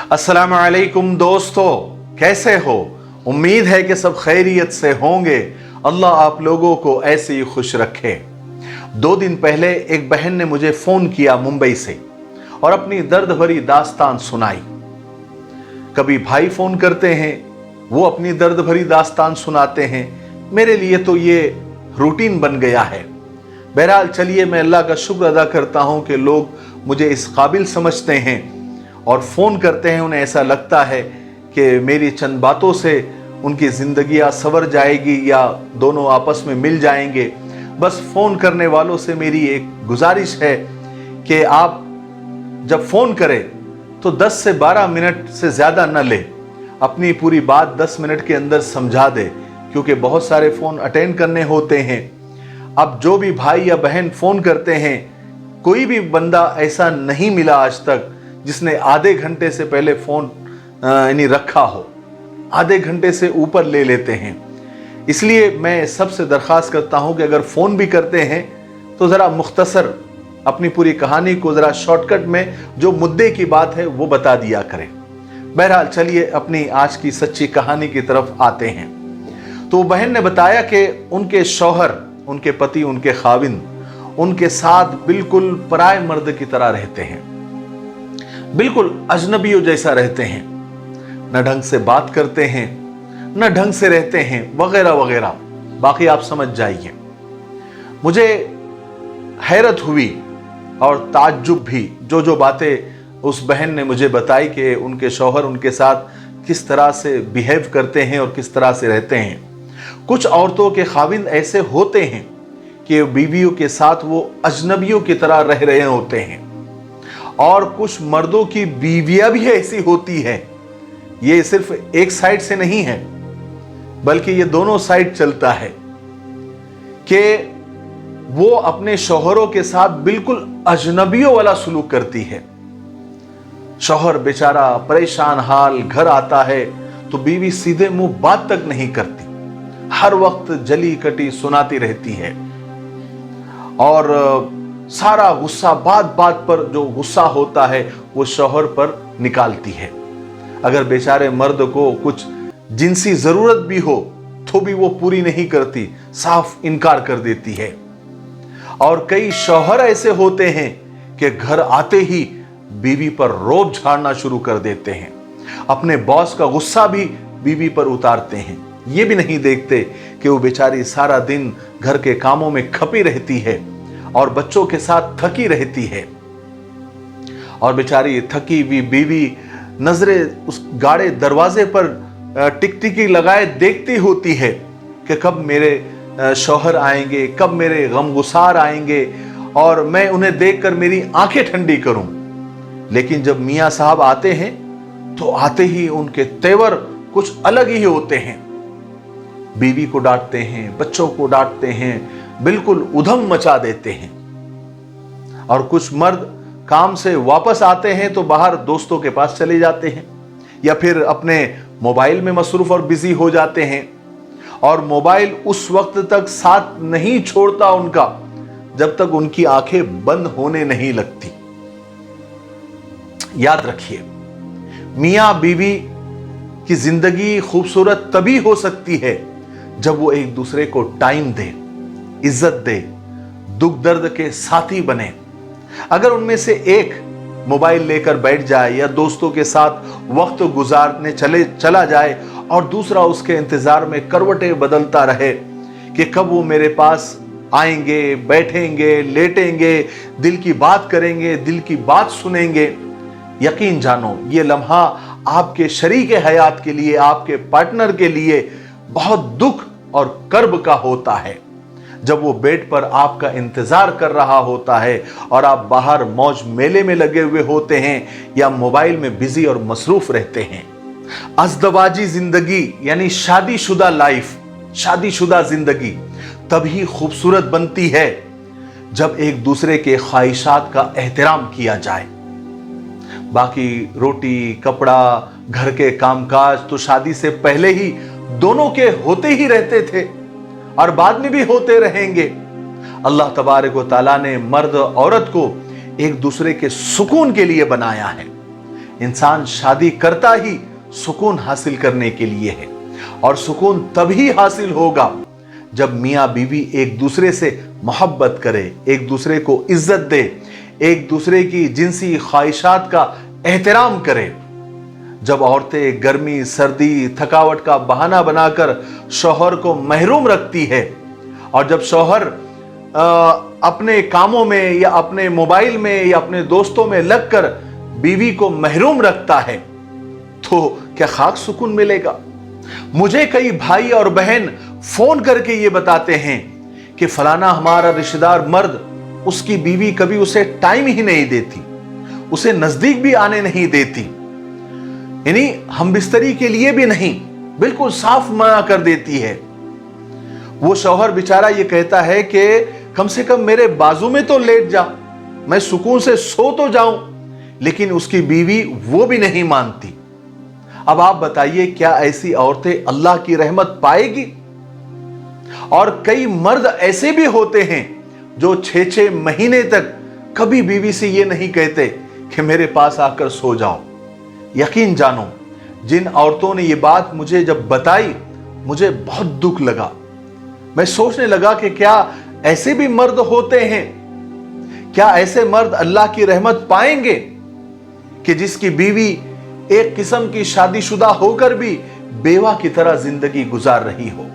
अस्सलाम वालेकुम दोस्तों, कैसे हो? उम्मीद है कि सब खैरियत से होंगे। अल्लाह आप लोगों को ऐसे ही खुश रखे। 2 दिन पहले एक बहन ने मुझे फोन किया मुंबई से और अपनी दर्द भरी दास्तान सुनाई। कभी भाई फोन करते हैं, वो अपनी दर्द भरी दास्तान सुनाते हैं। मेरे लिए तो ये रूटीन बन गया है। बहरहाल चलिए, मैं अल्लाह का शुक्र अदा करता हूं कि लोग मुझे इस काबिल समझते हैं और फ़ोन करते हैं। उन्हें ऐसा लगता है कि मेरी चंद बातों से उनकी ज़िंदगियाँ संवर जाएगी या दोनों आपस में मिल जाएंगे। बस फ़ोन करने वालों से मेरी एक गुजारिश है कि आप जब फ़ोन करें तो 10 से 12 मिनट से ज़्यादा न लें। अपनी पूरी बात 10 मिनट के अंदर समझा दें, क्योंकि बहुत सारे फ़ोन अटेंड करने होते हैं। अब जो भी भाई या बहन फ़ोन करते हैं, कोई भी बंदा ऐसा नहीं मिला आज तक जिसने आधे घंटे से पहले फ़ोन यानी रखा हो। आधे घंटे से ऊपर ले लेते हैं। इसलिए मैं सबसे दरख्वास्त करता हूं कि अगर फ़ोन भी करते हैं तो ज़रा मुख्तसर अपनी पूरी कहानी को ज़रा शॉर्टकट में जो मुद्दे की बात है वो बता दिया करें। बहरहाल चलिए अपनी आज की सच्ची कहानी की तरफ आते हैं। तो बहन ने बताया कि उनके शौहर, उनके पति, उनके खाविंद उनके साथ बिल्कुल पराए मर्द की तरह रहते हैं, बिल्कुल अजनबियों जैसा रहते हैं। न ढंग से बात करते हैं, न ढंग से रहते हैं, वगैरह वगैरह। बाकी आप समझ जाइए। मुझे हैरत हुई और ताज्जुब भी जो बातें उस बहन ने मुझे बताई कि उनके शौहर उनके साथ किस तरह से बिहेव करते हैं और किस तरह से रहते हैं। कुछ औरतों के खाविंद ऐसे होते हैं कि बीवियों के साथ वो अजनबियों की तरह रह रहे होते हैं, और कुछ मर्दों की बीवियां भी ऐसी होती है। ये सिर्फ एक साइड से नहीं है, बल्कि ये दोनों साइड चलता है कि वो अपने शौहरों के साथ बिल्कुल अजनबियों वाला सलूक करती है। शौहर बेचारा परेशान हाल घर आता है तो बीवी सीधे मुंह बात तक नहीं करती, हर वक्त जली कटी सुनाती रहती है और सारा गुस्सा बात बात पर जो गुस्सा होता है वो शौहर पर निकालती है। अगर बेचारे मर्द को कुछ जिनसी जरूरत भी हो तो भी वो पूरी नहीं करती, साफ इनकार कर देती है। और कई शौहर ऐसे होते हैं कि घर आते ही बीवी पर रोब झाड़ना शुरू कर देते हैं, अपने बॉस का गुस्सा भी बीवी पर उतारते हैं। ये भी नहीं देखते कि वो बेचारी सारा दिन घर के कामों में खपी रहती है और बच्चों के साथ थकी रहती है, और बेचारी थकी हुई बीवी नजरें उस गाढ़े दरवाजे पर टिकटिकी लगाए देखती होती है कि कब मेरे शौहर आएंगे, कब मेरे गमगुसार आएंगे और मैं उन्हें देखकर मेरी आंखें ठंडी करूं। लेकिन जब मियां साहब आते हैं तो आते ही उनके तेवर कुछ अलग ही होते हैं। बीवी को डांटते हैं, बच्चों को डांटते हैं, बिल्कुल उधम मचा देते हैं। और कुछ मर्द काम से वापस आते हैं तो बाहर दोस्तों के पास चले जाते हैं या फिर अपने मोबाइल में मसरूफ और बिजी हो जाते हैं, और मोबाइल उस वक्त तक साथ नहीं छोड़ता उनका जब तक उनकी आंखें बंद होने नहीं लगती। याद रखिए, मियां बीवी की जिंदगी खूबसूरत तभी हो सकती है जब वो एक दूसरे को टाइम दे, इज्जत दे, दुख दर्द के साथी बने। अगर उनमें से एक मोबाइल लेकर बैठ जाए या दोस्तों के साथ वक्त गुजारने चला जाए और दूसरा उसके इंतजार में करवटें बदलता रहे कि कब वो मेरे पास आएंगे, बैठेंगे, लेटेंगे, दिल की बात करेंगे, दिल की बात सुनेंगे, यकीन जानो ये लम्हा आपके शरीक हयात के लिए, आपके पार्टनर के लिए बहुत दुख और कर्ब का होता है। जब वो बेड पर आपका इंतजार कर रहा होता है और आप बाहर मौज मेले में लगे हुए होते हैं या मोबाइल में बिजी और मसरूफ रहते हैं। अज़दवाजी जिंदगी यानी शादीशुदा लाइफ, शादीशुदा जिंदगी तभी खूबसूरत बनती है जब एक दूसरे के ख्वाहिशात का एहतराम किया जाए। बाकी रोटी, कपड़ा, घर के कामकाज तो शादी से पहले ही दोनों के होते ही रहते थे और बाद में भी होते रहेंगे। अल्लाह तबारक व तआला ने मर्द औरत को एक दूसरे के सुकून के लिए बनाया है। इंसान शादी करता ही सुकून हासिल करने के लिए है, और सुकून तभी हासिल होगा जब मियाँ बीवी एक दूसरे से मोहब्बत करे, एक दूसरे को इज्जत दे, एक दूसरे की जिनसी ख्वाहिशात का एहतराम करे। जब औरतें गर्मी, सर्दी, थकावट का बहाना बनाकर शौहर को महरूम रखती है, और जब शौहर अपने कामों में या अपने मोबाइल में या अपने दोस्तों में लगकर बीवी को महरूम रखता है, तो क्या खाक सुकून मिलेगा? मुझे कई भाई और बहन फोन करके ये बताते हैं कि फलाना हमारा रिश्तेदार मर्द, उसकी बीवी कभी उसे टाइम ही नहीं देती, उसे नजदीक भी आने नहीं देती, यानी हम बिस्तरी के लिए भी नहीं, बिल्कुल साफ मना कर देती है। वो शौहर बेचारा ये कहता है कि कम से कम मेरे बाजू में तो लेट जा, मैं सुकून से सो तो जाऊं, लेकिन उसकी बीवी वो भी नहीं मानती। अब आप बताइए, क्या ऐसी औरतें अल्लाह की रहमत पाएगी? और कई मर्द ऐसे भी होते हैं जो 6-6 महीने तक कभी बीवी से ये नहीं कहते कि मेरे पास आकर सो जाओ। यकीन जानो, जिन औरतों ने ये बात मुझे जब बताई, मुझे बहुत दुख लगा। मैं सोचने लगा कि क्या ऐसे भी मर्द होते हैं? क्या ऐसे मर्द अल्लाह की रहमत पाएंगे कि जिसकी बीवी एक किस्म की शादीशुदा होकर भी बेवा की तरह जिंदगी गुजार रही हो?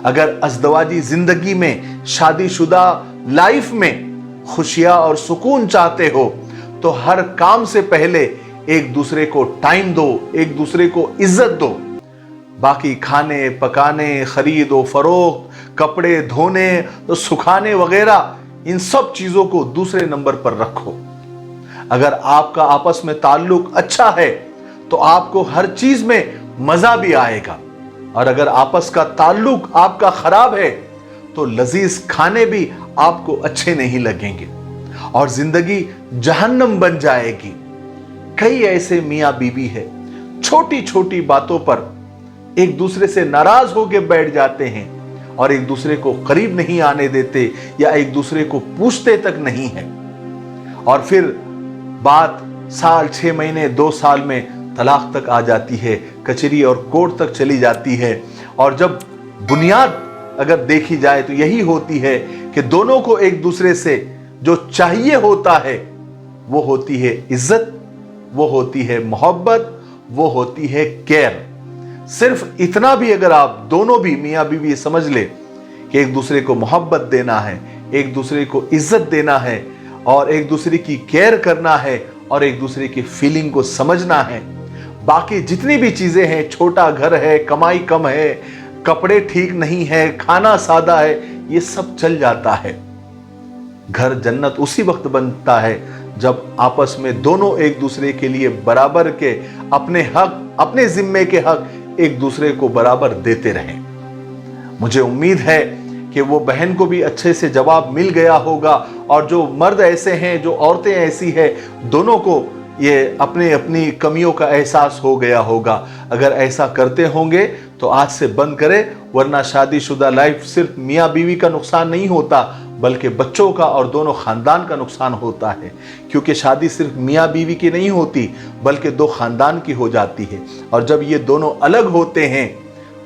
अगर अज़दवाजी जिंदगी में, शादीशुदा लाइफ में खुशियां और सुकून चाहते हो तो हर काम से पहले एक दूसरे को टाइम दो, एक दूसरे को इज्जत दो। बाकी खाने पकाने, खरीदो फरोख्त, कपड़े धोने तो सुखाने वगैरह, इन सब चीजों को दूसरे नंबर पर रखो। अगर आपका आपस में ताल्लुक अच्छा है तो आपको हर चीज में मजा भी आएगा, और अगर आपस का ताल्लुक आपका खराब है तो लजीज खाने भी आपको अच्छे नहीं लगेंगे और जिंदगी जहन्नम बन जाएगी। कई ऐसे मियाँ बीवी है, छोटी छोटी बातों पर एक दूसरे से नाराज होकर बैठ जाते हैं और एक दूसरे को करीब नहीं आने देते या एक दूसरे को पूछते तक नहीं है, और फिर बात साल, 6 महीने, 2 साल में तलाक तक आ जाती है, कचहरी और कोर्ट तक चली जाती है। और जब बुनियाद अगर देखी जाए तो यही होती है कि दोनों को एक दूसरे से जो चाहिए होता है वो होती है इज्जत, वो होती है मोहब्बत, वो होती है केयर। सिर्फ इतना भी अगर आप दोनों भी मियाँ बीवी समझ ले कि एक दूसरे को मोहब्बत देना है, एक दूसरे को इज्जत देना है और एक दूसरे की केयर करना है और एक दूसरे की फीलिंग को समझना है, बाकी जितनी भी चीजें हैं, छोटा घर है, कमाई कम है, कपड़े ठीक नहीं है, खाना सादा है, ये सब चल जाता है। घर जन्नत उसी वक्त बनता है जब आपस में दोनों एक दूसरे के लिए बराबर के अपने हक, अपने जिम्मे के हक एक दूसरे को बराबर देते रहें। मुझे उम्मीद है कि वो बहन को भी अच्छे से जवाब मिल गया होगा, और जो मर्द ऐसे हैं, जो औरतें ऐसी है, दोनों को ये अपने अपनी कमियों का एहसास हो गया होगा। अगर ऐसा करते होंगे तो आज से बंद करें, वरना शादीशुदा लाइफ सिर्फ मियाँ बीवी का नुकसान नहीं होता बल्कि बच्चों का और दोनों खानदान का नुकसान होता है, क्योंकि शादी सिर्फ मियाँ बीवी की नहीं होती बल्कि 2 खानदान की हो जाती है, और जब ये दोनों अलग होते हैं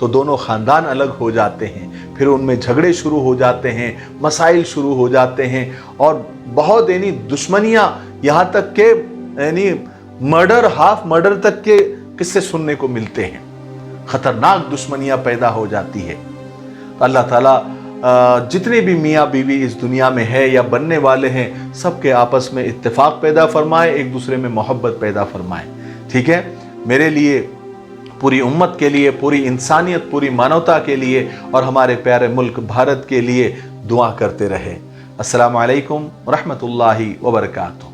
तो दोनों खानदान अलग हो जाते हैं, फिर उनमें झगड़े शुरू हो जाते हैं, मसाइल शुरू हो जाते हैं, और बहुत यानी दुश्मनियाँ, यहाँ तक के यानी मर्डर, हाफ मर्डर तक के किस्से सुनने को मिलते हैं। खतरनाक दुश्मनियां पैदा हो जाती है। अल्लाह ताला जितने भी मियाँ बीवी इस दुनिया में है या बनने वाले हैं, सबके आपस में इत्तेफाक पैदा फरमाए, एक दूसरे में मोहब्बत पैदा फरमाए। ठीक है, मेरे लिए, पूरी उम्मत के लिए, पूरी इंसानियत, पूरी मानवता के लिए और हमारे प्यारे मुल्क भारत के लिए दुआ करते रहे। अस्सलामु अलैकुम व रहमतुल्लाहि व बरकातुहू।